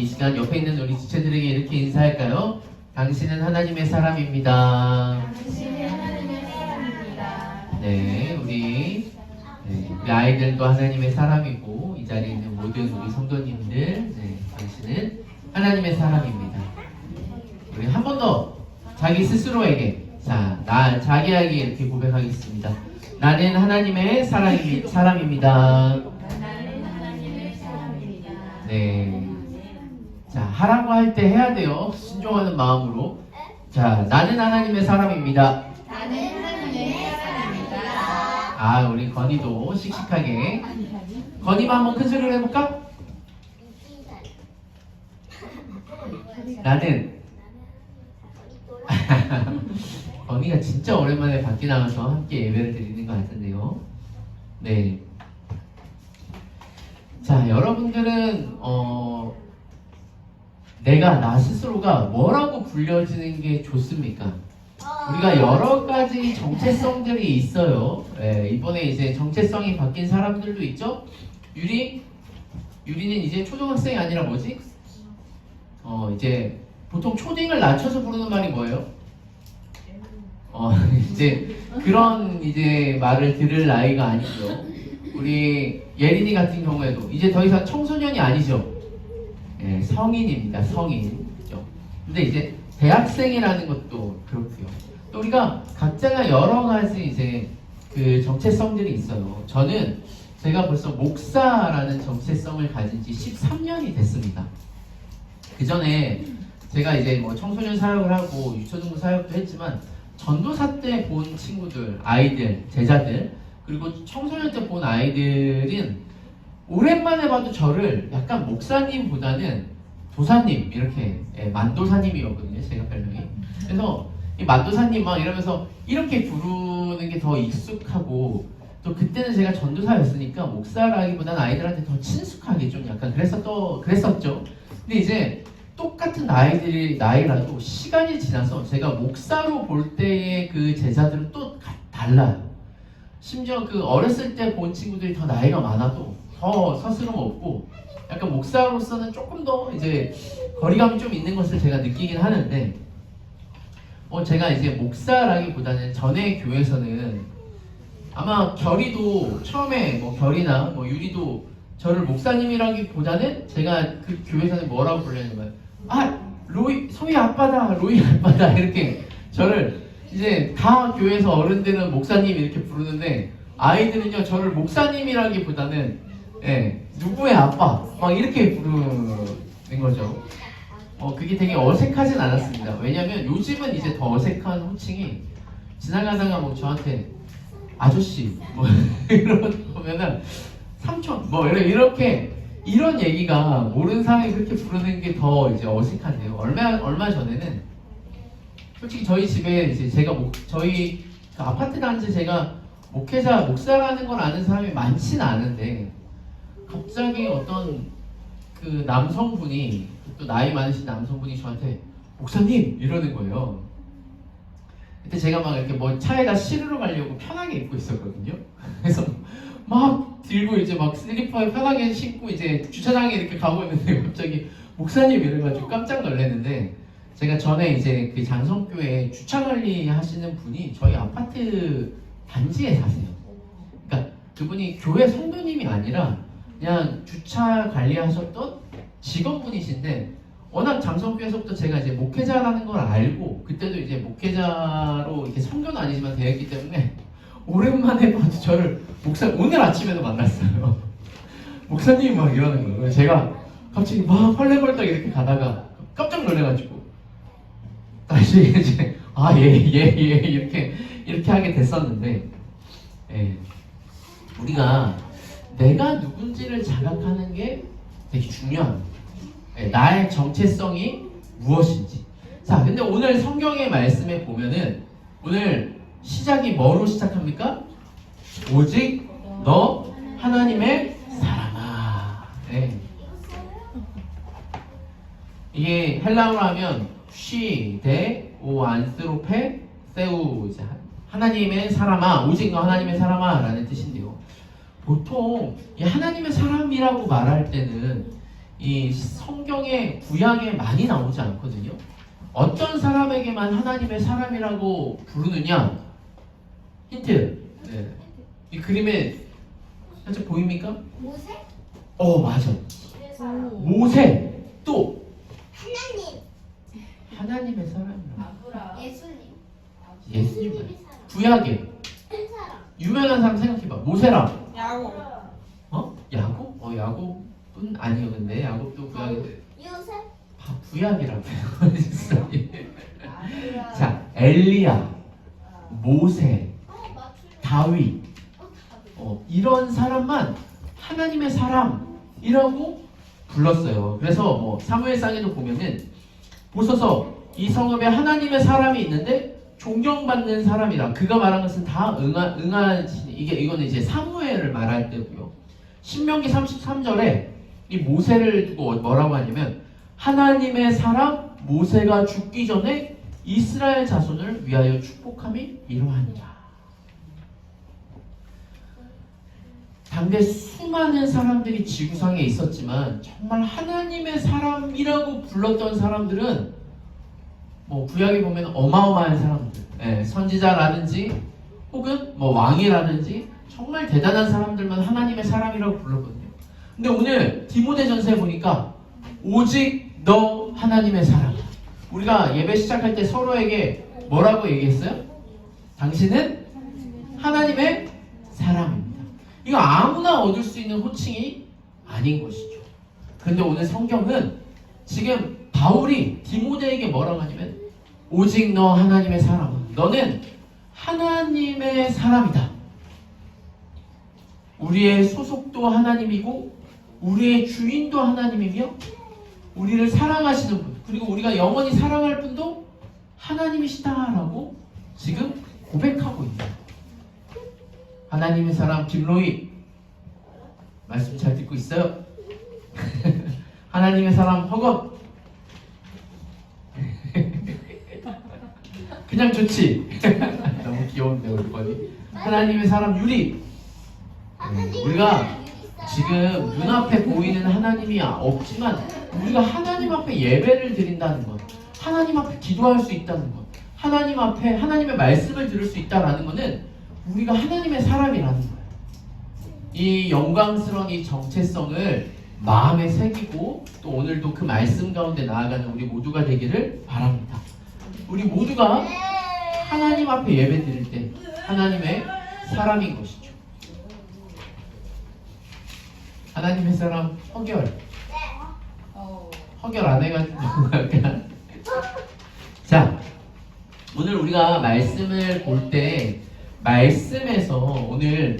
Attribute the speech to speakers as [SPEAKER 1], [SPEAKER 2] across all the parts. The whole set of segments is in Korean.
[SPEAKER 1] 우리 이 시간 옆에 있는 우리 지체들에게 이렇게 인사할까요? 당신은 하나님의 사람입니다.
[SPEAKER 2] 당신은 하나님의 사람입니다.
[SPEAKER 1] 네, 우리 아이들도 하나님의 사람이고 이 자리에 있는 모든 우리 성도님들, 네, 당신은 하나님의 사람입니다. 우리 한 번 더 자기 스스로에게 자기에게 이렇게 고백하겠습니다. 나는 하나님의 사람입니다.
[SPEAKER 2] 나는 하나님의 사람입니다.
[SPEAKER 1] 네. 자, 하라고 할 때 해야 돼요. 순종하는 마음으로. 자, 나는 하나님의 사람입니다.
[SPEAKER 2] 나는 하나님의 사람입니다.
[SPEAKER 1] 아, 우리 건이도 씩씩하게. 건이만 한번 큰 소리로 해볼까? 나는 건이가 진짜 오랜만에 밖에 나와서 함께 예배를 드리는 것 같은데요. 네. 자, 여러분들은 내가 나 스스로가 뭐라고 불려지는 게 좋습니까? 우리가 여러 가지 정체성들이 있어요. 이번에 이제 정체성이 바뀐 사람들도 있죠. 유리는 이제 초등학생이 아니라 뭐지? 이제 보통 초딩을 낮춰서 부르는 말이 뭐예요? 이제 그런 이제 말을 들을 나이가 아니죠. 우리 예린이 같은 경우에도 이제 더 이상 청소년이 아니죠. 성인입니다. 성인. 그죠? 근데 이제 대학생이라는 것도 그렇고요. 또 우리가 각자가 여러 가지 이제 그 정체성들이 있어요. 제가 벌써 목사라는 정체성을 가진 지 13년이 됐습니다. 그 전에 제가 이제 뭐 청소년 사역을 하고 유초등부 사역도 했지만 전도사 때 본 친구들, 아이들, 제자들, 그리고 청소년 때 본 아이들은 오랜만에 봐도 저를 약간 목사님보다는 도사님, 이렇게, 만도사님이었거든요, 제가 별명이. 그래서 이 만도사님 막 이러면서 이렇게 부르는 게 더 익숙하고, 또 그때는 제가 전도사였으니까 목사라기보다는 아이들한테 더 친숙하게 좀 약간 그랬었죠. 근데 이제 똑같은 나이라도 시간이 지나서 제가 목사로 볼 때의 그 제자들은 또 달라요. 심지어 그 어렸을 때 본 친구들이 더 나이가 많아도 더 서스럼 없고 약간 목사로서는 조금 더 이제 거리감이 좀 있는 것을 제가 느끼긴 하는데 제가 이제 목사라기보다는 전에 교회에서는 아마 결이도 처음에 뭐 결이나 뭐 유리도 저를 목사님이라기보다는 제가 그 교회에서는 뭐라고 불렀냐면 소희 아빠다, 로이 아빠다 이렇게 저를 이제 다 교회에서 어른들은 목사님 이렇게 부르는데 아이들은요 저를 목사님이라기보다는 누구의 아빠 막 이렇게 부르는 거죠. 그게 되게 어색하진 않았습니다. 왜냐면 요즘은 이제 더 어색한 호칭이 지나가다가 뭐 저한테 아저씨 뭐 이런 보면은 삼촌 뭐 이렇게 이런 얘기가 모르는 사람이 그렇게 부르는 게 더 이제 어색한데요. 얼마 전에는 솔직히 저희 집에 이제 저희 그 아파트 단지 제가 목사라는 걸 아는 사람이 많지는 않은데 갑자기 어떤 그 남성분이 또 나이 많으신 남성분이 저한테 목사님 이러는 거예요. 그때 제가 막 이렇게 뭐 차에다 실으러 가려고 편하게 입고 있었거든요. 그래서 막 들고 이제 막 슬리퍼에 편하게 신고 이제 주차장에 이렇게 가고 있는데 갑자기 목사님 이래가지고 깜짝 놀랐는데 제가 전에 이제 그 장성교회 주차 관리 하시는 분이 저희 아파트 단지에 사세요. 그러니까 그분이 교회 성도님이 아니라 그냥 주차 관리하셨던 직원분이신데 워낙 장성교회에서부터 제가 이제 목회자라는 걸 알고 그때도 이제 목회자로 이렇게 선교는 아니지만 되었기 때문에 오랜만에 봐도 저를 오늘 아침에도 만났어요. 목사님이 막 이러는 거예요. 제가 갑자기 막 헐레벌떡 이렇게 가다가 깜짝 놀래가지고 다시 이제 이렇게 하게 됐었는데 우리가 내가 누군지를 자각하는 게 되게 중요합니다. 나의 정체성이 무엇인지. 자, 근데 오늘 성경의 말씀에 보면은 오늘 시작이 뭐로 시작합니까? 오직 너 하나님의 사람아. 이게 헬라어로 하면 오 안스로페 세우 하나님의 사람아, 오직 너 하나님의 사람아 라는 뜻인데요. 보통 이 하나님의 사람이라고 말할 때는 이 성경에 구약에 많이 나오지 않거든요. 어떤 사람에게만 하나님의 사람이라고 부르느냐? 힌트. 네. 이 그림에 살짝 보입니까?
[SPEAKER 2] 모세?
[SPEAKER 1] 맞아.
[SPEAKER 2] 그래서
[SPEAKER 1] 모세. 또
[SPEAKER 3] 하나님,
[SPEAKER 1] 하나님의 사람이라.
[SPEAKER 2] 아브라
[SPEAKER 3] 예수님,
[SPEAKER 1] 예수님.
[SPEAKER 3] 예수님의 사람,
[SPEAKER 1] 구약에
[SPEAKER 3] 한 사람,
[SPEAKER 1] 유명한 사람 생각해봐. 모세랑
[SPEAKER 2] 야곱
[SPEAKER 1] 야곱? 야곱은 아니요. 근데 야곱도 구약인데
[SPEAKER 3] 요셉,
[SPEAKER 1] 구약이라고요.
[SPEAKER 2] 아브라
[SPEAKER 1] 자, 엘리야, 모세,
[SPEAKER 3] 맞추려.
[SPEAKER 1] 다윗,
[SPEAKER 3] 다들.
[SPEAKER 1] 이런 사람만 하나님의 사람이라고 불렀어요. 그래서 뭐 사무엘상에도 보면은 보소서 이 성읍에 하나님의 사람이 있는데 존경받는 사람이라. 그가 말한 것은 다 응하시니 이거는 이제 사무엘을 말할 때고요. 신명기 33절에 이 모세를 두고 뭐라고 하냐면 하나님의 사람 모세가 죽기 전에 이스라엘 자손을 위하여 축복함이 이러하니라. 당대 수많은 사람들이 지구상에 있었지만 정말 하나님의 사람이라고 불렀던 사람들은 뭐 구약에 보면 어마어마한 사람들, 선지자라든지 혹은 뭐 왕이라든지 정말 대단한 사람들만 하나님의 사람이라고 불렀거든요. 근데 오늘 디모데전서에 보니까 오직 너 하나님의 사람. 우리가 예배 시작할 때 서로에게 뭐라고 얘기했어요? 당신은 하나님의 사람입니다. 이거 아무나 얻을 수 있는 호칭이 아닌 것이죠. 그런데 오늘 성경은 지금 바울이 디모데에게 뭐라고 하냐면 오직 너 하나님의 사람. 너는 하나님의 사람이다. 우리의 소속도 하나님이고 우리의 주인도 하나님이며 우리를 사랑하시는 분 그리고 우리가 영원히 사랑할 분도 하나님이시다라고 지금 고백하고 있다. 하나님의 사람 김로희 말씀 잘 듣고 있어요? 하나님의 사람 허건 그냥 좋지. 너무 귀여운데 우리 거니. 하나님의 사람 유리. 우리가 지금 눈앞에 보이는 하나님이 없지만 우리가 하나님 앞에 예배를 드린다는 것, 하나님 앞에 기도할 수 있다는 것, 하나님 앞에 하나님의 말씀을 들을 수 있다는 것은 우리가 하나님의 사람이라는 거예요. 이 영광스러운 이 정체성을 마음에 새기고 또 오늘도 그 말씀 가운데 나아가는 우리 모두가 되기를 바랍니다. 우리 모두가 하나님 앞에 예배 드릴 때 하나님의 사람인 것이죠. 하나님의 사람 허결 안 해가지고 약간 자 오늘 우리가 말씀을 볼 때 말씀에서 오늘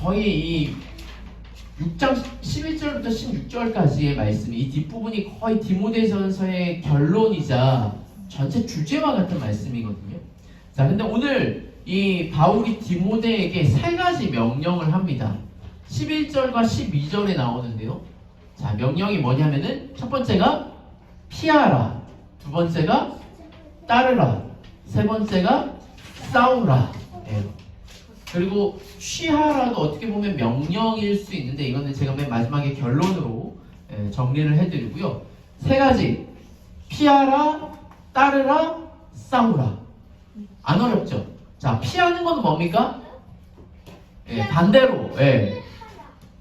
[SPEAKER 1] 거의 이 6장 11절부터 16절까지의 말씀 이 뒷부분이 거의 디모데전서의 결론이자 전체 주제와 같은 말씀이거든요. 자 근데 오늘 이 바울이 디모데에게 세 가지 명령을 합니다. 11절과 12절에 나오는데요. 자, 명령이 뭐냐면은 첫 번째가 피하라, 두 번째가 따르라, 세 번째가 싸우라. 그리고 취하라도 어떻게 보면 명령일 수 있는데 이거는 제가 맨 마지막에 결론으로 정리를 해드리고요. 세 가지 피하라, 따르라, 싸우라. 안 어렵죠? 자, 피하는 건 뭡니까?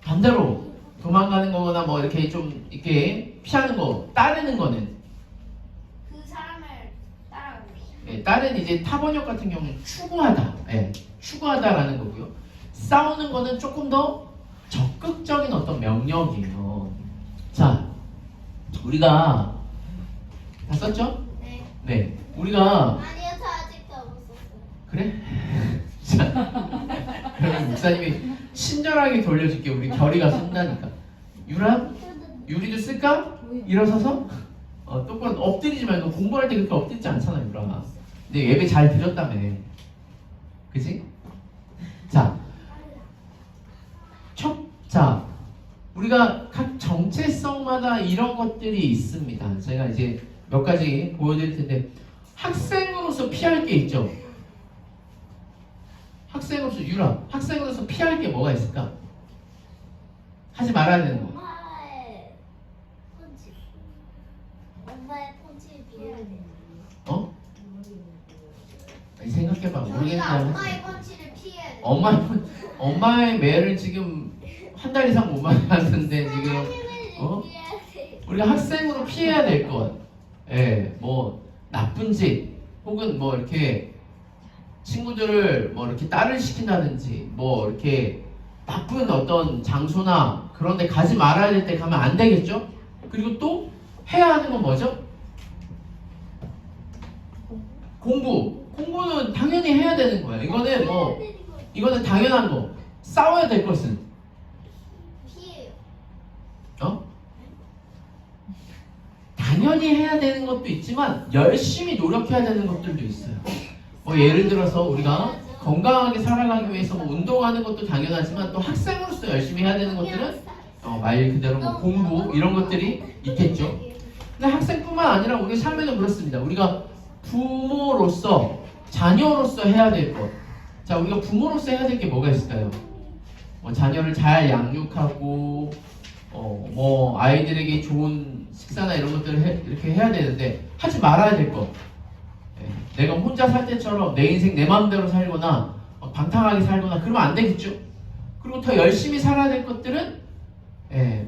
[SPEAKER 1] 반대로 도망가는 거거나 뭐 이렇게 좀 이렇게 피하는 거. 따르는 거는
[SPEAKER 3] 그 사람을 따라가는 거예요.
[SPEAKER 1] 다른 이제 타번역 같은 경우는 추구하다, 추구하다라는 거고요. 싸우는 거는 조금 더 적극적인 어떤 명령이에요. 자, 우리가 다 썼죠?
[SPEAKER 3] 네.
[SPEAKER 1] 네, 우리가
[SPEAKER 3] 아니요, 저 아직도 못 썼어요.
[SPEAKER 1] 그래? 자, 그러면 목사님이 친절하게 돌려줄게. 우리 결의가 쓴다니까. 유리도 쓸까? 일어서서? 똑바로 엎드리지 말고 공부할 때 그렇게 엎드리지 않잖아, 유라. 근데 예배 잘 드렸다며. 그치? 자, 우리가 각 정체성마다 이런 것들이 있습니다. 제가 이제 몇 가지 보여드릴 텐데, 학생으로서 피할 게 있죠. 학생으로서 피할 게 뭐가 있을까? 하지 말아야 되는 거.
[SPEAKER 3] 엄마의 펀치를 피해야 돼.
[SPEAKER 1] 어? 아니, 생각해봐.
[SPEAKER 3] 저희가
[SPEAKER 1] 모르겠어요.
[SPEAKER 3] 엄마의 펀치를 피해야 돼.
[SPEAKER 1] 엄마의 매를 지금 한 달 이상 못 만났는데 지금 어?
[SPEAKER 3] 피해야 돼.
[SPEAKER 1] 우리가 학생으로 피해야 될 것. 예, 뭐 나쁜 짓 혹은 뭐 이렇게 친구들을 뭐 이렇게 딸을 시킨다든지 뭐 이렇게 나쁜 어떤 장소나 그런 데 가지 말아야 될 때 가면 안 되겠죠? 그리고 또 해야 하는 건 뭐죠? 공부는 당연히 해야 되는 거예요. 이거는 당연한 거. 싸워야 될 것은
[SPEAKER 3] 피해요.
[SPEAKER 1] 당연히 해야 되는 것도 있지만 열심히 노력해야 되는 것들도 있어요. 뭐 예를 들어서 우리가 건강하게 살아가기 위해서 뭐 운동하는 것도 당연하지만 또 학생으로서 열심히 해야 되는 것들은 말 그대로 뭐 공부 이런 것들이 있겠죠. 근데 학생뿐만 아니라 우리 삶에는 그렇습니다. 우리가 부모로서 자녀로서 해야 될 것. 자, 우리가 부모로서 해야 될 게 뭐가 있을까요? 자녀를 잘 양육하고 뭐 아이들에게 좋은 식사나 이런 것들을 이렇게 해야 되는데 하지 말아야 될 것. 내가 혼자 살 때처럼 내 인생 내 마음대로 살거나 방탕하게 살거나 그러면 안 되겠죠. 그리고 더 열심히 살아야 될 것들은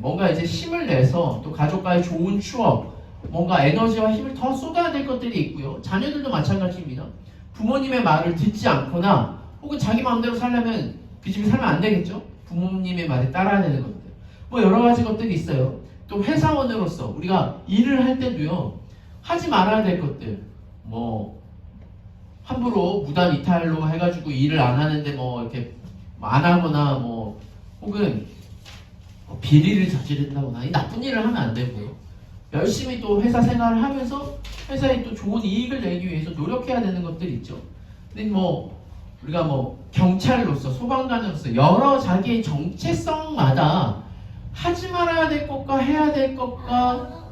[SPEAKER 1] 뭔가 이제 힘을 내서 또 가족과의 좋은 추억, 뭔가 에너지와 힘을 더 쏟아야 될 것들이 있고요. 자녀들도 마찬가지입니다. 부모님의 말을 듣지 않거나 혹은 자기 마음대로 살려면 그 집에 살면 안 되겠죠. 부모님의 말에 따라야 되는 것들. 뭐 여러 가지 것들이 있어요. 또 회사원으로서 우리가 일을 할 때도요. 하지 말아야 될 것들. 뭐 함부로 무단 이탈로 해가지고 일을 안 하는데 뭐 이렇게 안 하거나 뭐 혹은 비리를 저지른다거나 이 나쁜 일을 하면 안 되고요. 열심히 또 회사 생활을 하면서 회사에 또 좋은 이익을 내기 위해서 노력해야 되는 것들이 있죠. 근데 뭐 우리가 뭐 경찰로서 소방관으로서 여러 자기의 정체성마다 하지 말아야 될 것과 해야 될 것과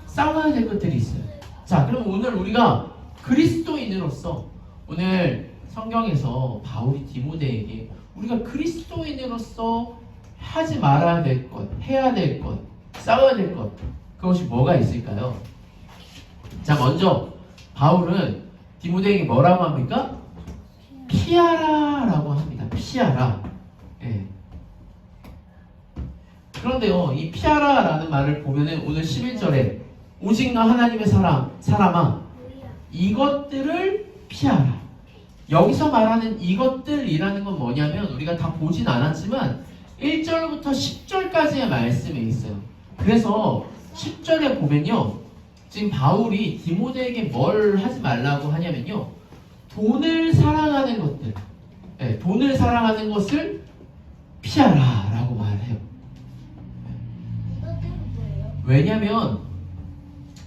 [SPEAKER 1] 싸워야 될 것들이 있어요. 자, 그럼 오늘 우리가 그리스도인으로서 오늘 성경에서 바울이 디모데에게 우리가 그리스도인으로서 하지 말아야 될 것, 해야 될 것, 싸워야 될 것, 그것이 뭐가 있을까요? 자, 먼저 바울은 디모데에게 뭐라고 합니까? 피하라라고 합니다. 피하라. 예. 그런데요, 이 피하라라는 말을 보면은 오늘 11절에 오직 너 하나님의 사람아 이것들을 피하라. 여기서 말하는 이것들이라는 건 뭐냐면 우리가 다 보진 않았지만 1절부터 10절까지의 말씀에 있어요. 그래서 10절에 보면요, 지금 바울이 디모데에게 뭘 하지 말라고 하냐면요, 돈을 사랑하는 것들, 돈을 사랑하는 것을 피하라 라고 말해요.
[SPEAKER 3] 이것들은 뭐예요?
[SPEAKER 1] 왜냐면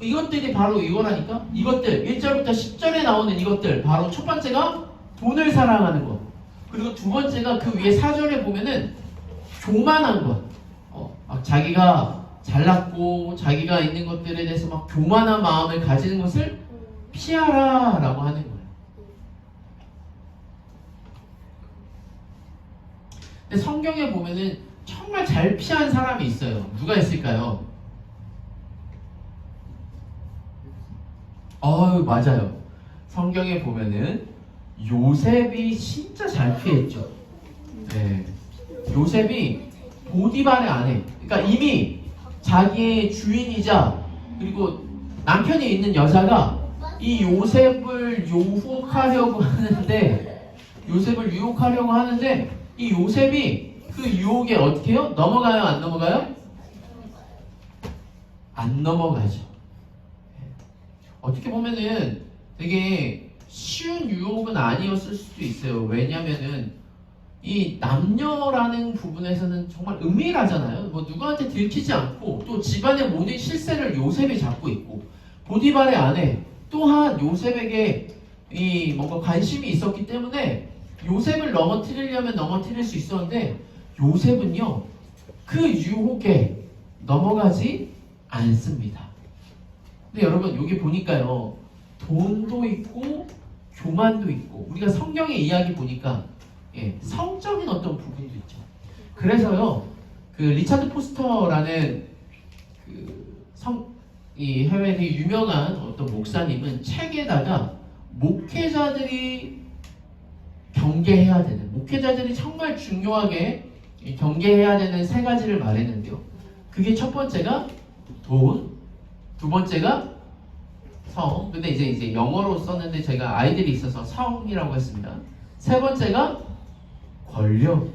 [SPEAKER 1] 이것들이 바로 이거라니까. 이것들 1절부터 10절에 나오는 이것들 바로 첫 번째가 돈을 사랑하는 것, 그리고 두 번째가 그 위에 4절에 보면은 교만한 것. 막 자기가 잘났고 자기가 있는 것들에 대해서 막 교만한 마음을 가지는 것을 피하라 라고 하는 거예요. 근데 성경에 보면은 정말 잘 피한 사람이 있어요. 누가 있을까요? 맞아요. 성경에 보면은 요셉이 진짜 잘 피했죠. 네. 요셉이 보디발의 아내, 그러니까 이미 자기의 주인이자 그리고 남편이 있는 여자가 이 요셉을 유혹하려고 하는데 이 요셉이 그 유혹에 어떻게 해요? 넘어가요? 안 넘어가요? 안 넘어가죠. 어떻게 보면은 되게 쉬운 유혹은 아니었을 수도 있어요. 왜냐면은 이 남녀라는 부분에서는 정말 은밀하잖아요. 뭐 누구한테 들키지 않고 또 집안의 모든 실세를 요셉이 잡고 있고 보디발의 아내 또한 요셉에게 이 뭔가 관심이 있었기 때문에 요셉을 넘어뜨리려면 넘어뜨릴 수 있었는데 요셉은요 그 유혹에 넘어가지 않습니다. 근데 여러분 여기 보니까요 돈도 있고 교만도 있고 우리가 성경의 이야기 보니까 성적인 어떤 부분도 있죠. 그래서요 그 리차드 포스터라는 그 이 해외에 되게 유명한 어떤 목사님은 책에다가 목회자들이 경계해야 되는, 목회자들이 정말 중요하게 경계해야 되는 세 가지를 말했는데요. 그게 첫 번째가 돈, 두 번째가 성, 근데 이제 영어로 썼는데 제가 아이들이 있어서 성이라고 했습니다. 세 번째가 권력.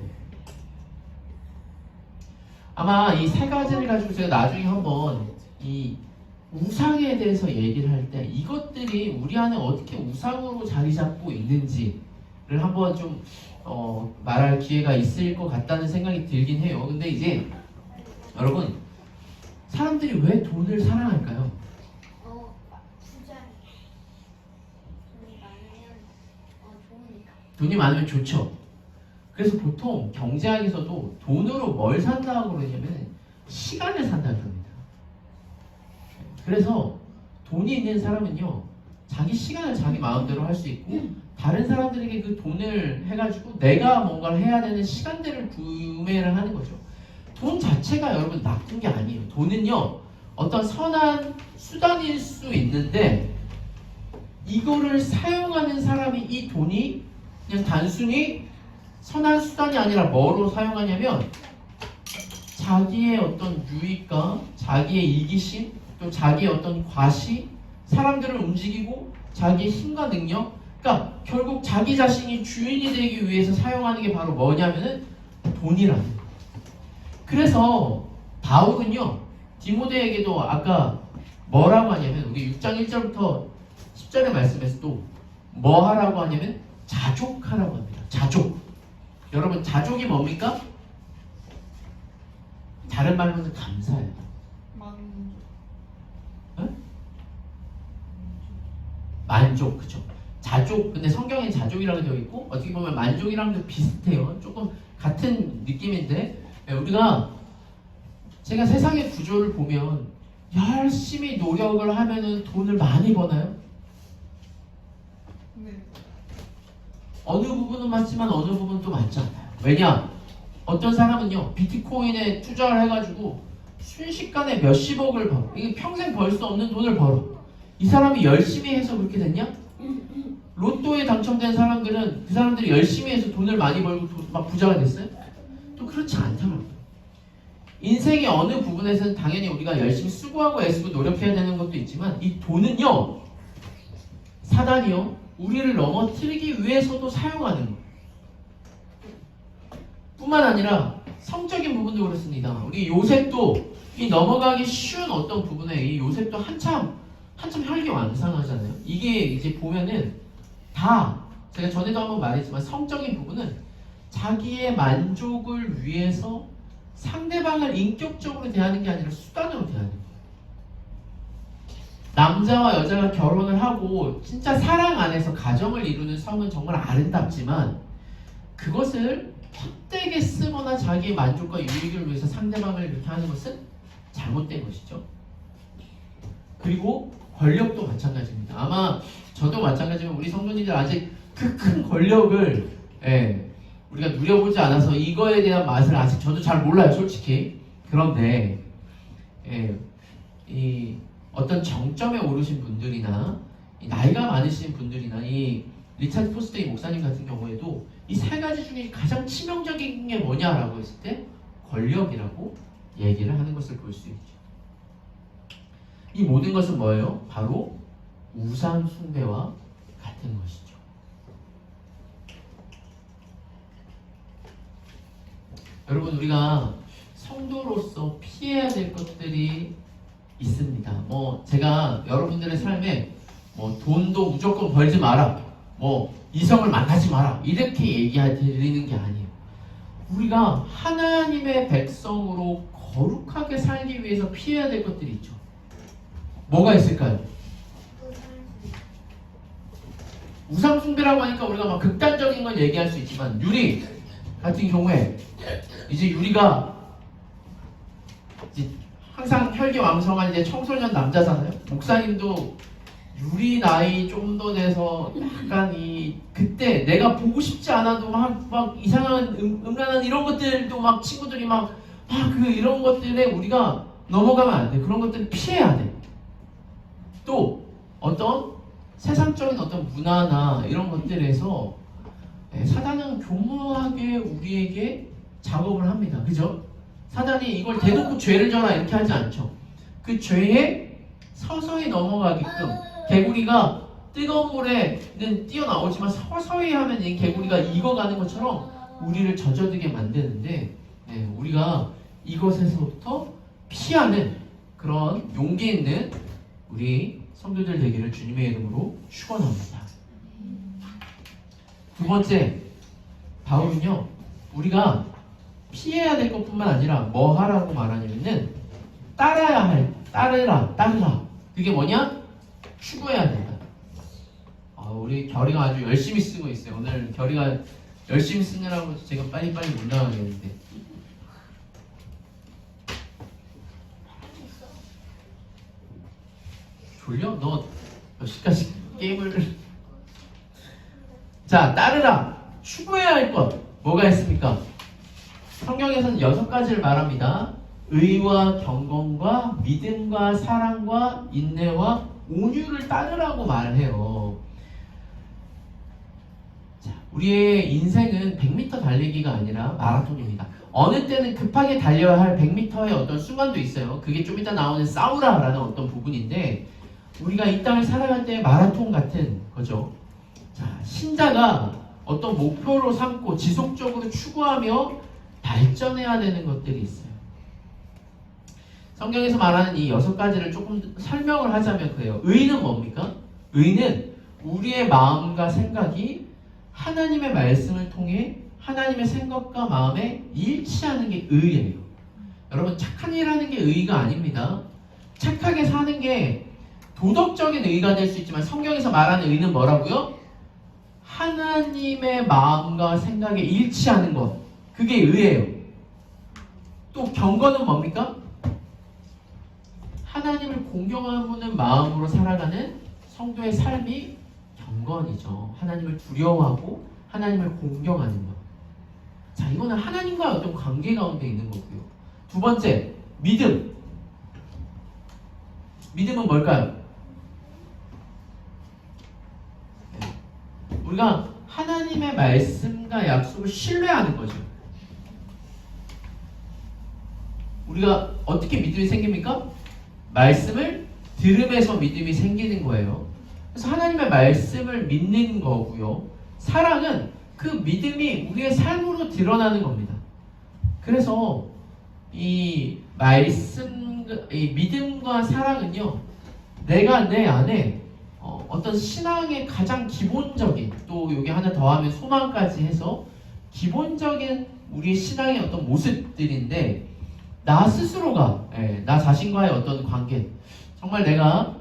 [SPEAKER 1] 아마 이 세 가지를 가지고 제가 나중에 한번 이 우상에 대해서 얘기를 할 때 이것들이 우리 안에 어떻게 우상으로 자리 잡고 있는지를 한번 좀 말할 기회가 있을 것 같다는 생각이 들긴 해요. 근데 이제 여러분, 사람들이 왜 돈을 사랑할까요?
[SPEAKER 3] 부자. 돈이 많으면 좋으니까.
[SPEAKER 1] 돈이 많으면 좋죠. 그래서 보통 경제학에서도 돈으로 뭘 산다고 그러냐면 시간을 산다고 합니다. 그래서 돈이 있는 사람은요, 자기 시간을 자기 마음대로 할 수 있고 다른 사람들에게 그 돈을 해가지고 내가 뭔가를 해야 되는 시간들을 구매를 하는 거죠. 돈 자체가 여러분 나쁜 게 아니에요. 돈은요, 어떤 선한 수단일 수 있는데 이거를 사용하는 사람이 이 돈이 그냥 단순히 선한 수단이 아니라 뭐로 사용하냐면 자기의 어떤 유익과 자기의 이기심, 또 자기의 어떤 과시, 사람들을 움직이고 자기의 힘과 능력, 그러니까 결국 자기 자신이 주인이 되기 위해서 사용하는 게 바로 뭐냐면은 돈이라는 거예요. 그래서 바울은요, 디모데에게도 아까 뭐라고 하냐면 우리 6장 1절부터 10절의 말씀에서 또 뭐 하라고 하냐면 자족하라고 합니다. 자족. 여러분, 자족이 뭡니까? 다른 말로는 감사예요. 만족, 그쵸? 자족, 근데 성경에 자족이라고 되어 있고 어떻게 보면 만족이랑도 비슷해요. 조금 같은 느낌인데 제가 세상의 구조를 보면 열심히 노력을 하면은 돈을 많이 버나요?
[SPEAKER 2] 네.
[SPEAKER 1] 어느 부분은 맞지만 어느 부분은 또 맞지 않아요. 왜냐? 어떤 사람은요, 비트코인에 투자를 해가지고 순식간에 몇십억을 벌어. 이게 평생 벌 수 없는 돈을 벌어. 이 사람이 열심히 해서 그렇게 됐냐? 로또에 당첨된 사람들은 그 사람들이 열심히 해서 돈을 많이 벌고 막 부자가 됐어요? 또 그렇지 않더라고요. 인생의 어느 부분에서는 당연히 우리가 열심히 수고하고 애쓰고 노력해야 되는 것도 있지만 이 돈은요, 사단이요, 우리를 넘어뜨리기 위해서도 사용하는 거예요. 뿐만 아니라 성적인 부분도 그렇습니다. 우리 요셉도 이 넘어가기 쉬운 어떤 부분에 이 요셉도 한참 혈기왕성하잖아요. 이게 이제 보면은 다 제가 전에도 한번 말했지만 성적인 부분은 자기의 만족을 위해서 상대방을 인격적으로 대하는 게 아니라 수단으로 대하는 거예요. 남자와 여자가 결혼을 하고 진짜 사랑 안에서 가정을 이루는 성은 정말 아름답지만 그것을 헛되게 쓰거나 자기의 만족과 유익을 위해서 상대방을 이렇게 하는 것은 잘못된 것이죠. 그리고 권력도 마찬가지입니다. 아마 저도 마찬가지지만 우리 성도님들 아직 그 큰 권력을 우리가 누려보지 않아서 이거에 대한 맛을 아직 저도 잘 몰라요, 솔직히. 그런데 이 어떤 정점에 오르신 분들이나 나이가 많으신 분들이나 이 리차드 포스터의 목사님 같은 경우에도 이 세 가지 중에 가장 치명적인 게 뭐냐라고 했을 때 권력이라고 얘기를 하는 것을 볼 수 있죠. 이 모든 것은 뭐예요? 바로 우상 숭배와 같은 것이죠. 여러분, 우리가 성도로서 피해야 될 것들이 있습니다. 제가 여러분들의 삶에 돈도 무조건 벌지 마라, 이성을 만나지 마라 이렇게 얘기드리는 게 아니에요. 우리가 하나님의 백성으로 거룩하게 살기 위해서 피해야 될 것들이 있죠. 뭐가 있을까요? 우상 숭배라고 하니까 우리가 막 극단적인 건 얘기할 수 있지만 유리 같은 경우에 이제 유리가 이제 항상 혈기왕성한 이제 청소년 남자잖아요. 목사님도 유리 나이 좀 더 돼서 약간 그때 내가 보고 싶지 않아도 막 이상한 음란한 이런 것들도 막 친구들이 이런 것들에 우리가 넘어가면 안 돼. 그런 것들 피해야 돼. 또 어떤 세상적인 어떤 문화나 이런 것들에서 사단은 교묘하게 우리에게 작업을 합니다. 그죠? 사단이 이걸 대놓고 죄를 져라 이렇게 하지 않죠. 그 죄에 서서히 넘어가게끔 개구리가 뜨거운 물에는 뛰어나오지만 서서히 하면 이 개구리가 익어가는 것처럼 우리를 젖어들게 만드는데 우리가 이것에서부터 피하는 그런 용기 있는 우리 성도들 되기를 주님의 이름으로 축원합니다. 두 번째, 바울은요, 우리가 피해야 될 것뿐만 아니라 뭐 하라고 말하냐면은 따르라. 그게 뭐냐? 추구해야 된다. 우리 결이가 아주 열심히 쓰고 있어요. 오늘 결이가 열심히 쓰느라고 제가 빨리빨리 못 나가겠는데. 졸려? 너 몇 시까지 게임을... 자, 따르라. 추구해야 할 것. 뭐가 있습니까? 성경에서는 6가지를 말합니다. 의와 경건과 믿음과 사랑과 인내와 온유를 따르라고 말을 해요. 자, 우리의 인생은 100m 달리기가 아니라 마라톤입니다. 어느 때는 급하게 달려야 할 100m의 어떤 순간도 있어요. 그게 좀 이따 나오는 싸우라라는 어떤 부분인데 우리가 이 땅을 살아갈 때 마라톤 같은 거죠. 자, 신자가 어떤 목표로 삼고 지속적으로 추구하며 발전해야 되는 것들이 있어요. 성경에서 말하는 이 6가지를 조금 설명을 하자면 그래요. 의는 뭡니까? 의는 우리의 마음과 생각이 하나님의 말씀을 통해 하나님의 생각과 마음에 일치하는 게 의예요. 여러분, 착한 일 하는 게 의가 아닙니다. 착하게 사는 게 도덕적인 의가 될 수 있지만 성경에서 말하는 의는 뭐라고요? 하나님의 마음과 생각에 일치하는 것. 그게 의예요. 또 경건은 뭡니까? 하나님을 공경하는 마음으로 살아가는 성도의 삶이 경건이죠. 하나님을 두려워하고 하나님을 공경하는 것. 자, 이거는 하나님과의 어떤 관계 가운데 있는 거고요. 두 번째, 믿음. 믿음은 뭘까요? 우리가 하나님의 말씀과 약속을 신뢰하는 거죠. 우리가 어떻게 믿음이 생깁니까? 말씀을 들음에서 믿음이 생기는 거예요. 그래서 하나님의 말씀을 믿는 거고요. 사랑은 그 믿음이 우리의 삶으로 드러나는 겁니다. 그래서 이 믿음과 사랑은요, 내가 내 안에 어떤 신앙의 가장 기본적인, 또 여기 하나 더하면 소망까지 해서 기본적인 우리 신앙의 어떤 모습들인데, 나 스스로가 나 자신과의 어떤 관계, 정말 내가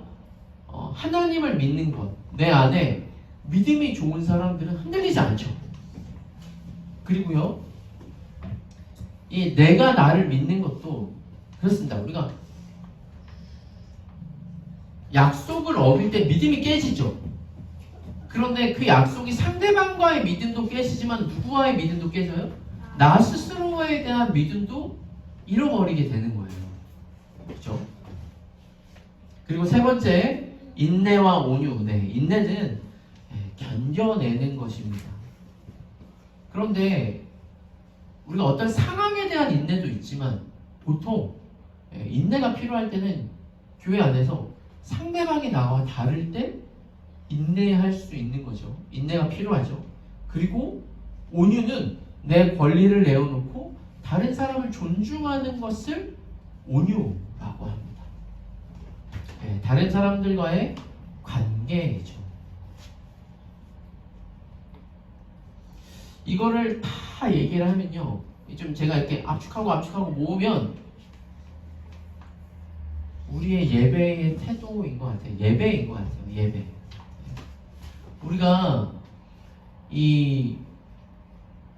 [SPEAKER 1] 하나님을 믿는 것, 내 안에 믿음이 좋은 사람들은 흔들리지 않죠. 그리고요, 이 내가 나를 믿는 것도 그렇습니다. 우리가 약속을 어길 때 믿음이 깨지죠. 그런데 그 약속이 상대방과의 믿음도 깨지지만 누구와의 믿음도 깨져요? 나 스스로에 대한 믿음도 잃어버리게 되는 거예요. 그렇죠? 그리고 세 번째, 인내와 온유. 인내는 견뎌내는 것입니다. 그런데 우리가 어떤 상황에 대한 인내도 있지만 보통 인내가 필요할 때는 교회 안에서 상대방이 나와 다를 때 인내할 수 있는 거죠. 인내가 필요하죠. 그리고 온유는 내 권리를 내어놓고 다른 사람을 존중하는 것을 온유라고 합니다. 다른 사람들과의 관계죠. 이거를 다 얘기를 하면요, 좀 제가 이렇게 압축하고 모으면 우리의 예배의 태도인 것 같아요. 예배인 것 같아요. 예배. 우리가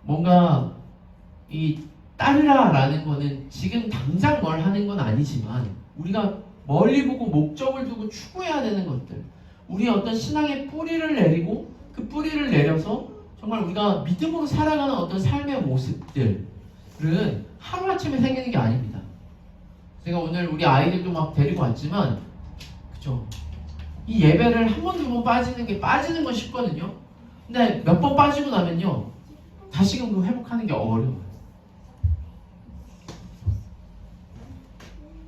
[SPEAKER 1] 뭔가 따르라라는 거는 지금 당장 뭘 하는 건 아니지만 우리가 멀리 보고 목적을 두고 추구해야 되는 것들, 우리의 어떤 신앙의 뿌리를 내리고 그 뿌리를 내려서 정말 우리가 믿음으로 살아가는 어떤 삶의 모습들은 하루아침에 생기는 게 아닙니다. 제가 오늘 우리 아이들도 막 데리고 왔지만, 그쵸? 이 예배를 한 번, 두 번 빠지는 건 쉽거든요. 근데 몇 번 빠지고 나면요, 다시금 그 회복하는 게 어려워요.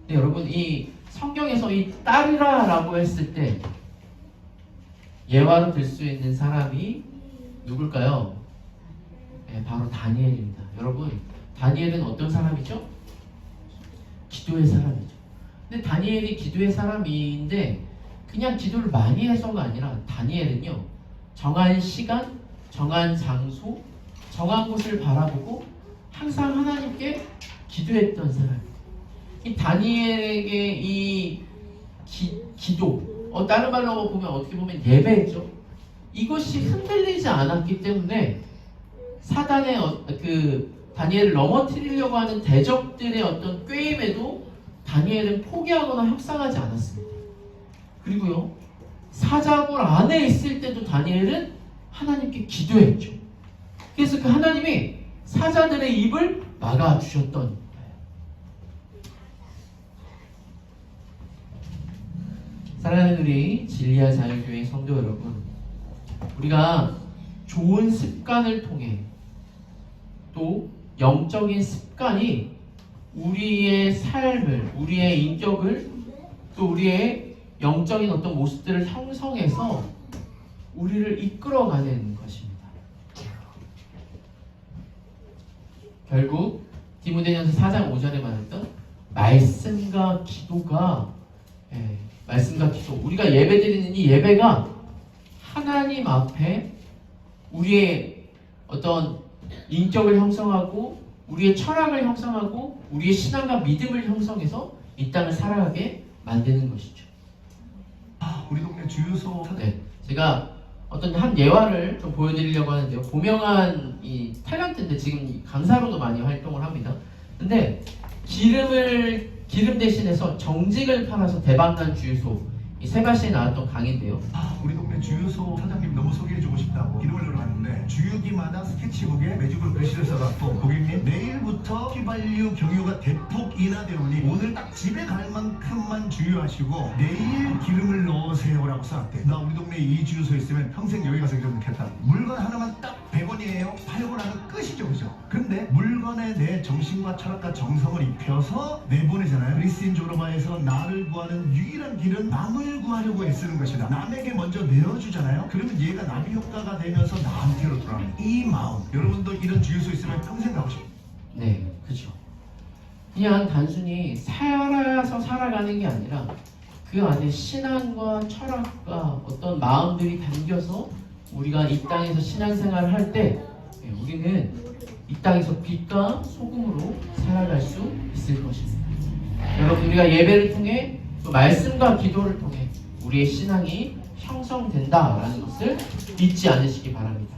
[SPEAKER 1] 근데 여러분, 이 성경에서 이 딸이라라고 했을 때 예화로 들 수 있는 사람이 누굴까요? 네, 바로 다니엘입니다. 여러분, 다니엘은 어떤 사람이죠? 기도의 사람이죠. 근데 다니엘이 기도의 사람인데 그냥 기도를 많이 해서가 아니라 다니엘은요, 정한 시간, 정한 장소, 정한 곳을 바라보고 항상 하나님께 기도했던 사람이에요. 이 다니엘에게 이 기도, 다른 말로 보면 어떻게 보면 예배죠. 이것이 흔들리지 않았기 때문에 사단의 다니엘을 넘어뜨리려고 하는 대적들의 어떤 꾀임에도 다니엘은 포기하거나 협상하지 않았습니다. 그리고요, 사자굴 안에 있을 때도 다니엘은 하나님께 기도했죠. 그래서 그 하나님이 사자들의 입을 막아주셨던 거예요. 사랑하는 우리 진리아 자유교회 성도 여러분, 우리가 좋은 습관을 통해 또 영적인 습관이 우리의 삶을, 우리의 인격을, 또 우리의 영적인 어떤 모습들을 형성해서 우리를 이끌어가는 것입니다. 결국 디모데전서 4장 5절에 말했던 말씀과 기도가, 말씀과 기도, 우리가 예배드리는 이 예배가 하나님 앞에 우리의 어떤 인격을 형성하고 우리의 철학을 형성하고 우리의 신앙과 믿음을 형성해서 이 땅을 살아가게 만드는 것이죠.
[SPEAKER 4] 우리 동네 주유소
[SPEAKER 1] 네, 제가 어떤 한 예화를 좀 보여드리려고 하는데요. 고명한 이 탤런트인데 지금 강사로도 많이 활동을 합니다. 근데 기름 대신해서 정직을 팔아서 대박난 주유소, 이 세바시에 나왔던 강인데요.
[SPEAKER 4] 우리 동네 주유소 사장님 너무 소개해주고 싶다고 기름을 넣으러 갔는데 주유기마다 스케치북에 매직으로 글씨를 써갖고 고객님 내일부터 휘발유 경유가 대폭 인하되오니 오늘 딱 집에 갈 만큼만 주유하시고 내일 기름을 넣으세요라고 써놨대. 나 우리 동네 이 주유소에 있으면 평생 여기 가서 기름 넣겠다. 물건 하나만 딱 100원이에요. 팔고 나면 끝이죠, 그죠? 근데 물건에 내 정신과 철학과 정성을 입혀서 내보내잖아요. 그리스인 조로바에서 나를 구하는 유일한 길은 남을 구하려고 애쓰는 것이다. 남에게 먼저 내어주잖아요. 그러면 얘가 나비 효과가 되면서 나한테로 돌아오는 이 마음. 여러분도 이런 주유소 있으면 평생 가고 싶어요.
[SPEAKER 1] 네, 그죠. 그냥 단순히 살아서 살아가는 게 아니라 그 안에 신앙과 철학과 어떤 마음들이 담겨서 우리가 이 땅에서 신앙생활을 할 때 우리는 이 땅에서 빛과 소금으로 살아갈 수 있을 것입니다. 여러분, 우리가 예배를 통해 또 말씀과 기도를 통해 우리의 신앙이 형성된다라는 것을 잊지 않으시기 바랍니다.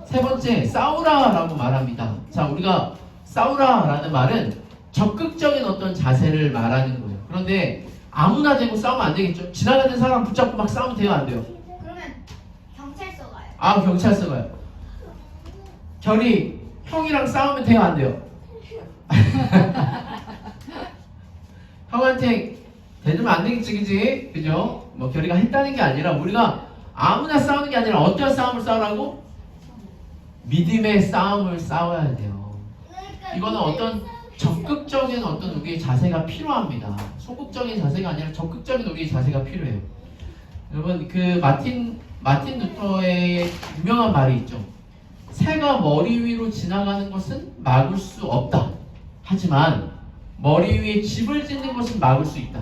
[SPEAKER 1] 세 번째, 싸우라라고 말합니다. 자, 우리가 싸우라라는 말은 적극적인 어떤 자세를 말하는 거예요. 그런데 아무나 대고 싸우면 안 되겠죠? 지나가는 사람 붙잡고 막 싸우면 돼요, 안 돼요?
[SPEAKER 3] 그러면 경찰서 가요.
[SPEAKER 1] 아, 경찰서 가요. 결이 형이랑 싸우면 돼요, 안 돼요? 형한테 대들면 안 되겠지, 그지? 그죠? 뭐 결이가 했다는 게 아니라 우리가 아무나 싸우는 게 아니라 어떤 싸움을 싸우라고? 믿음의 싸움을 싸워야 돼요.
[SPEAKER 3] 그러니까
[SPEAKER 1] 이거는 어떤 적극적인 어떤 우리의 자세가 필요합니다. 소극적인 자세가 아니라 적극적인 우리의 자세가 필요해요. 여러분, 그 마틴 루터의 유명한 말이 있죠. 새가 머리 위로 지나가는 것은 막을 수 없다. 하지만 머리 위에 집을 짓는 것은 막을 수 있다.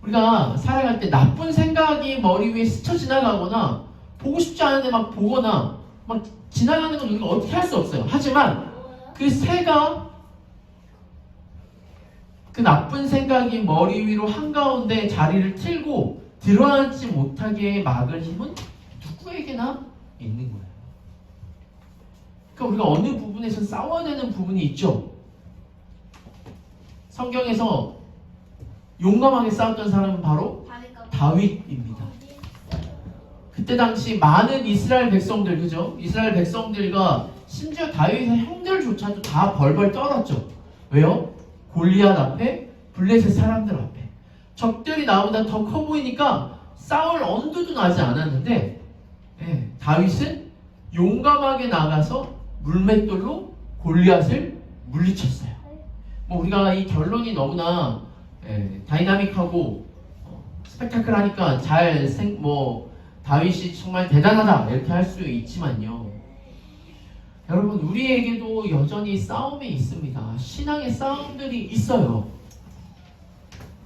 [SPEAKER 1] 우리가 살아갈 때 나쁜 생각이 머리 위에 스쳐 지나가거나 보고 싶지 않은데 막 보거나 막 지나가는 건 우리가 어떻게 할 수 없어요. 하지만 그 새가 그 나쁜 생각이 머리 위로 한가운데 자리를 틀고 드러나지 못하게 막을 힘은 누구에게나 있는 거예요. 그러니까 우리가 어느 부분에서 싸워야 되는 부분이 있죠. 성경에서 용감하게 싸웠던 사람은 바로 다윗입니다. 그때 당시 많은 이스라엘 백성들, 그죠? 이스라엘 백성들과 심지어 다윗의 형들조차도 다 벌벌 떨었죠. 왜요? 골리앗 앞에, 블레셋 사람들 앞에 적들이 나보다 더 커 보이니까 싸울 엄두도 나지 않았는데 다윗은 용감하게 나가서 물맷돌로 골리앗을 물리쳤어요. 뭐 우리가 이 결론이 너무나 다이나믹하고 스펙타클하니까 다윗이 정말 대단하다 이렇게 할 수 있지만요. 여러분 우리에게도 여전히 싸움이 있습니다. 신앙의 싸움들이 있어요.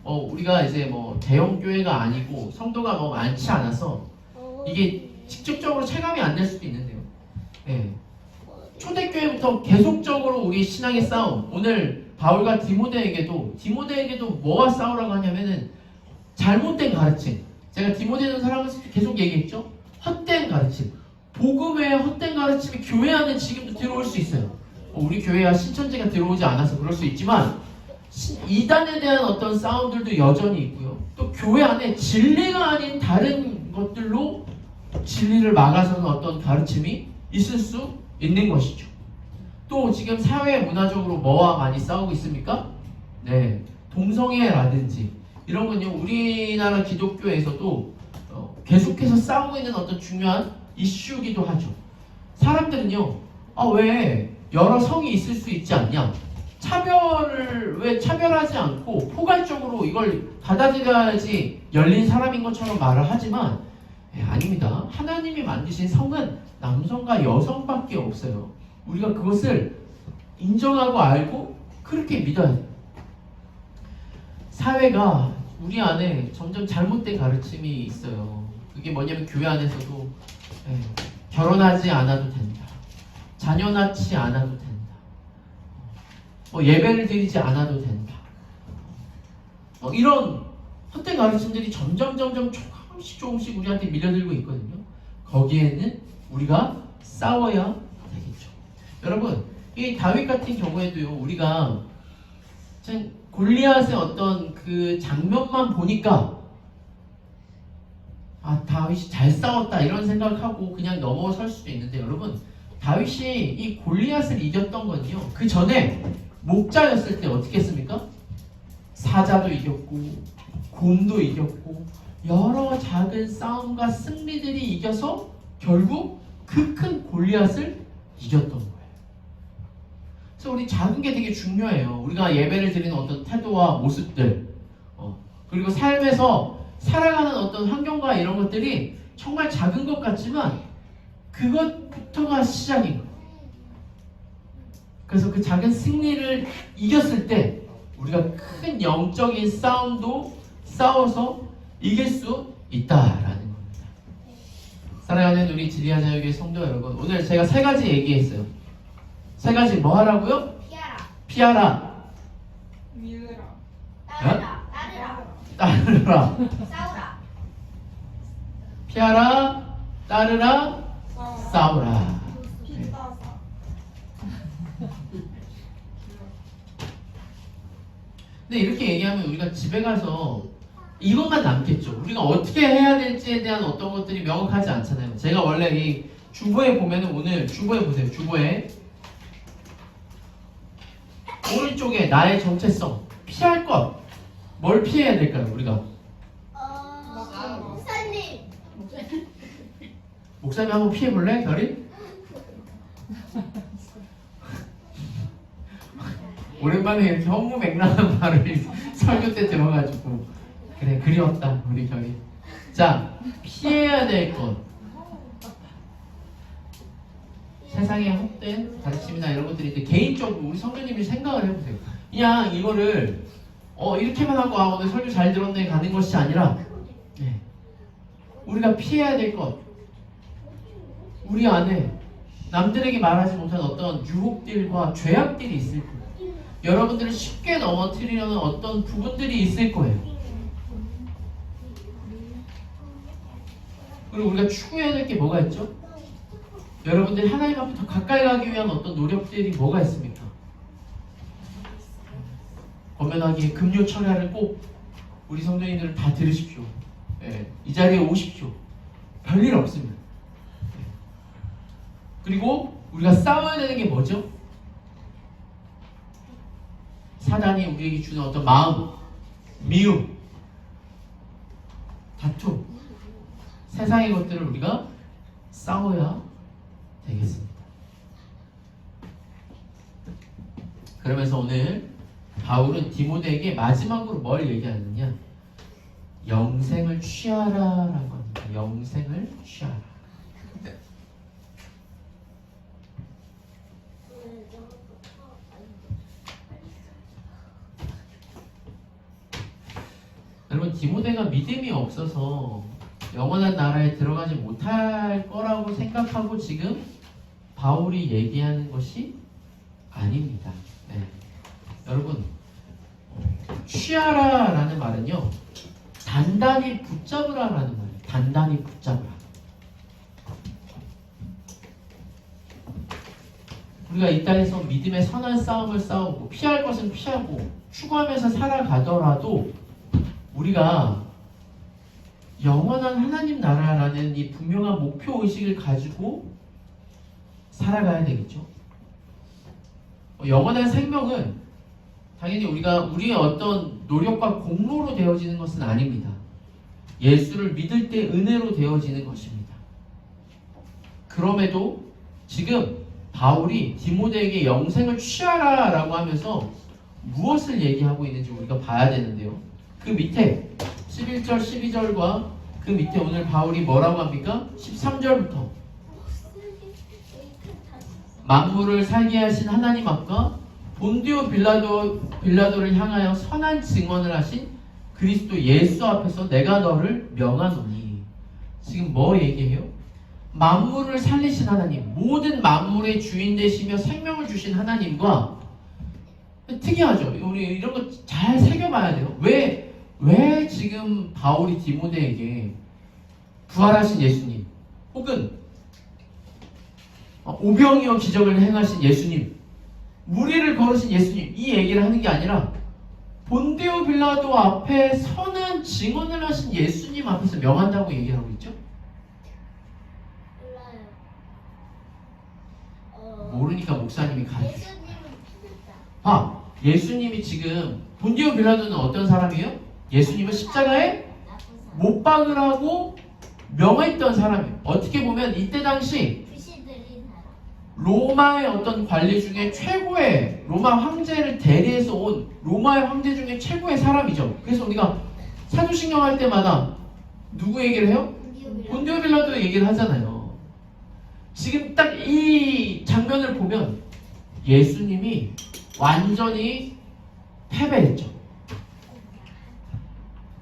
[SPEAKER 1] 우리가 이제 뭐 대형 교회가 아니고 성도가 뭐 많지 않아서 이게 직접적으로 체감이 안 될 수도 있는데요. 초대교회부터 계속적으로 우리 신앙의 싸움. 오늘 바울과 디모데에게도 뭐와 싸우라고 하냐면은 잘못된 가르침. 제가 디모데는 사람에서 계속 얘기했죠. 헛된 가르침. 복음의 헛된 가르침이 교회 안에 지금도 들어올 수 있어요. 우리 교회와 신천지가 들어오지 않아서 그럴 수 있지만 이단에 대한 어떤 싸움들도 여전히 있고요. 또 교회 안에 진리가 아닌 다른 것들로 진리를 막아서는 어떤 가르침이 있을 수 있는 것이죠. 또 지금 사회 문화적으로 뭐와 많이 싸우고 있습니까? 동성애라든지 이런 건요. 우리나라 기독교에서도 계속해서 싸우고 있는 어떤 중요한 이슈이기도 하죠. 사람들은요. 왜 여러 성이 있을 수 있지 않냐? 차별을 왜 차별하지 않고 포괄적으로 이걸 받아들여야지 열린 사람인 것처럼 말을 하지만 아닙니다. 하나님이 만드신 성은 남성과 여성밖에 없어요. 우리가 그것을 인정하고 알고 그렇게 믿어야 돼요. 사회가 우리 안에 점점 잘못된 가르침이 있어요. 그게 뭐냐면 교회 안에서도 결혼하지 않아도 된다. 자녀 낳지 않아도 된다. 예배를 드리지 않아도 된다. 이런 헛된 가르침들이 점점 조금씩 우리한테 밀려들고 있거든요. 거기에는 우리가 싸워야 되겠죠. 여러분, 이 다윗 같은 경우에도요. 우리가 골리앗의 어떤 그 장면만 보니까 다윗이 잘 싸웠다 이런 생각하고 그냥 넘어설 수도 있는데 여러분 다윗이 이 골리앗을 이겼던 건요. 그 전에 목자였을 때 어떻게 했습니까? 사자도 이겼고 곰도 이겼고 여러 작은 싸움과 승리들이 이겨서 결국 그 큰 골리앗을 이겼던 거예요. 그래서 우리 작은 게 되게 중요해요. 우리가 예배를 드리는 어떤 태도와 모습들 그리고 삶에서 살아가는 어떤 환경과 이런 것들이 정말 작은 것 같지만 그것부터가 시작인 거예요. 그래서 그 작은 승리를 이겼을 때 우리가 큰 영적인 싸움도 싸워서 이길 수 있다라는 겁니다. 사랑하는 우리 지리아자유교회 성도 여러분, 오늘 제가 3가지 얘기했어요. 3가지 뭐 하라고요? 피하라.
[SPEAKER 2] 밀으라.
[SPEAKER 1] 따르라.
[SPEAKER 3] 싸우라.
[SPEAKER 1] 피하라. 따르라. 싸우라.
[SPEAKER 2] 피따사.
[SPEAKER 1] 근데 이렇게 얘기하면 우리가 집에 가서 이것만 남겠죠. 우리가 어떻게 해야 될지에 대한 어떤 것들이 명확하지 않잖아요. 제가 원래 이 주보에 보면은 오늘 주보에 보세요. 주보에 오른쪽에 나의 정체성, 피할 것. 뭘 피해야 될까요, 우리가?
[SPEAKER 3] 목사님.
[SPEAKER 1] 목사님 한번 피해볼래, 결이? 오랜만에 이렇게 허무맹랑한 말을 설교 때 들어가지고 그래, 그리웠다, 우리 결이. 자, 피해야 될 것. 세상에 헛된 가르침이나 이런 것들이 있는데 개인적으로 우리 성도님이 생각을 해보세요. 그냥 이거를 이렇게만 하고 오늘 설교 잘 들었네 가는 것이 아니라 우리가 피해야 될 것, 우리 안에 남들에게 말하지 못한 어떤 유혹들과 죄악들이 있을 거예요. 여러분들을 쉽게 넘어뜨리려는 어떤 부분들이 있을 거예요. 그리고 우리가 추구해야 될 게 뭐가 있죠? 여러분들이 하나님 앞에 더 가까이 가기 위한 어떤 노력들이 뭐가 있습니까? 엄연하게 금요 철야를 꼭 우리 성도님들은 다 들으십시오. 이 자리에 오십시오. 별일 없습니다. 그리고 우리가 싸워야 되는 게 뭐죠? 사단이 우리에게 주는 어떤 마음, 미움, 다툼, 세상의 것들을 우리가 싸워야 되겠습니다. 그러면서 오늘 바울은 디모데에게 마지막으로 뭘 얘기하느냐? 영생을 취하라라고 합니다. 영생을 취하라. 여러분, 디모데가 믿음이 없어서 영원한 나라에 들어가지 못할 거라고 생각하고 지금 바울이 얘기하는 것이 아닙니다. 네. 여러분, 취하라라는 말은요, 단단히 붙잡으라라는 말이에요. 단단히 붙잡으라. 우리가 이 땅에서 믿음의 선한 싸움을 싸우고 피할 것은 피하고 추구하면서 살아가더라도 우리가 영원한 하나님 나라라는 이 분명한 목표 의식을 가지고 살아가야 되겠죠. 영원한 생명은 당연히 우리의 어떤 노력과 공로로 되어지는 것은 아닙니다. 예수를 믿을 때 은혜로 되어지는 것입니다. 그럼에도 지금 바울이 디모데에게 영생을 취하라라고 하면서 무엇을 얘기하고 있는지 우리가 봐야 되는데요. 그 밑에 11절, 12절과 그 밑에 오늘 바울이 뭐라고 합니까? 13절부터 만물을 살게 하신 하나님 앞과 본디오 빌라도를 향하여 선한 증언을 하신 그리스도 예수 앞에서 내가 너를 명하노니. 지금 뭐 얘기해요? 만물을 살리신 하나님, 모든 만물의 주인 되시며 생명을 주신 하나님과, 특이하죠? 우리 이런 거 잘 새겨봐야 돼요. 왜 지금 바울이 디모데에게 부활하신 예수님, 혹은 오병이어 기적을 행하신 예수님, 무리를 걸으신 예수님, 이 얘기를 하는 게 아니라 본디오 빌라도 앞에 선한 증언을 하신 예수님 앞에서 명한다고 얘기하고 있죠? 모르니까 목사님이 가르쳐주세요. 예수님이 지금, 본디오 빌라도는 어떤 사람이에요? 예수님을 십자가에 못 박으라고 명했던 사람이에요. 어떻게 보면 이때 당시 로마의 어떤 관리 중에 최고의, 로마 황제를 대리해서 온 로마의 황제 중에 최고의 사람이죠. 그래서 우리가 사도신경 할 때마다 누구 얘기를 해요? 본디오 빌라도 얘기를 하잖아요. 지금 딱 이 장면을 보면 예수님이 완전히 패배했죠.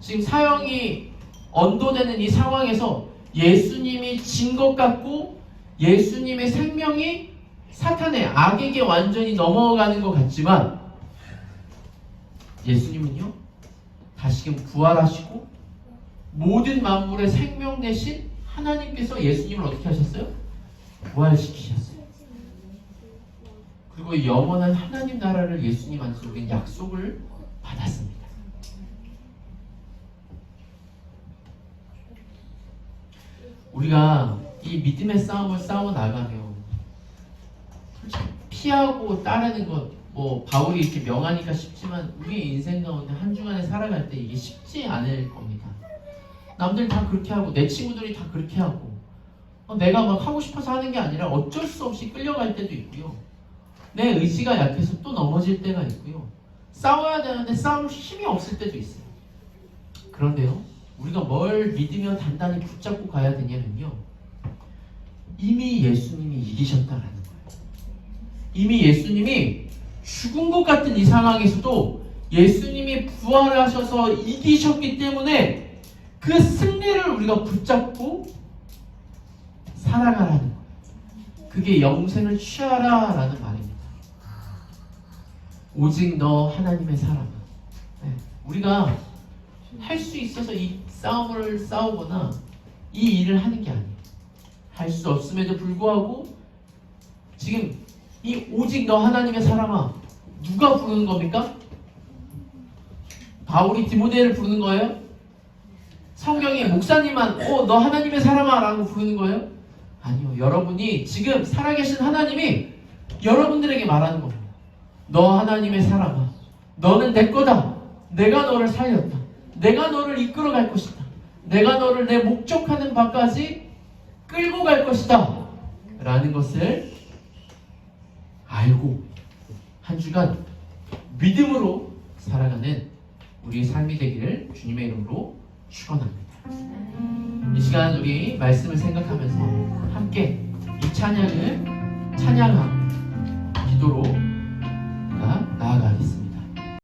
[SPEAKER 1] 지금 사형이 언도되는 이 상황에서 예수님이 진 것 같고 예수님의 생명이 사탄의 악에게 완전히 넘어가는 것 같지만 예수님은요, 다시금 부활하시고 모든 만물의 생명 대신 하나님께서 예수님을 어떻게 하셨어요? 부활시키셨어요. 그리고 영원한 하나님 나라를 예수님 안에서 우리는 약속을 받았습니다. 우리가 이 믿음의 싸움을 싸워 나가면 솔직히 피하고 따르는 것, 바울이 이렇게 명하니까 쉽지만 우리 인생 가운데 한 주간에 살아갈 때 이게 쉽지 않을 겁니다. 남들 다 그렇게 하고 내 친구들이 다 그렇게 하고 내가 막 하고 싶어서 하는 게 아니라 어쩔 수 없이 끌려갈 때도 있고요. 내 의지가 약해서 또 넘어질 때가 있고요. 싸워야 되는데 싸울 힘이 없을 때도 있어요. 그런데요, 우리가 뭘 믿으며 단단히 붙잡고 가야 되냐면요, 이미 예수님이 이기셨다라는 거예요. 이미 예수님이 죽은 것 같은 이 상황에서도 예수님이 부활하셔서 이기셨기 때문에 그 승리를 우리가 붙잡고 살아가라는 거예요. 그게 영생을 취하라라는 말입니다. 오직 너 하나님의 사람아. 우리가 할 수 있어서 이 싸움을 싸우거나 이 일을 하는 게 아니에요. 할 수 없음에도 불구하고 지금 이 오직 너 하나님의 사람아, 누가 부르는 겁니까? 바울이 디모데를 부르는 거예요? 성경에 목사님만 너 하나님의 사람아 라고 부르는 거예요? 아니요. 여러분이 지금 살아계신 하나님이 여러분들에게 말하는 겁니다. 너 하나님의 사람아, 너는 내 거다. 내가 너를 살렸다. 내가 너를 이끌어 갈 것이다. 내가 너를 내 목적하는 바까지 끌고 갈 것이다 라는 것을 알고 한 주간 믿음으로 살아가는 우리의 삶이 되기를 주님의 이름으로 축원합니다. 이 시간 우리 말씀을 생각하면서 함께 이 찬양을 찬양하고 기도로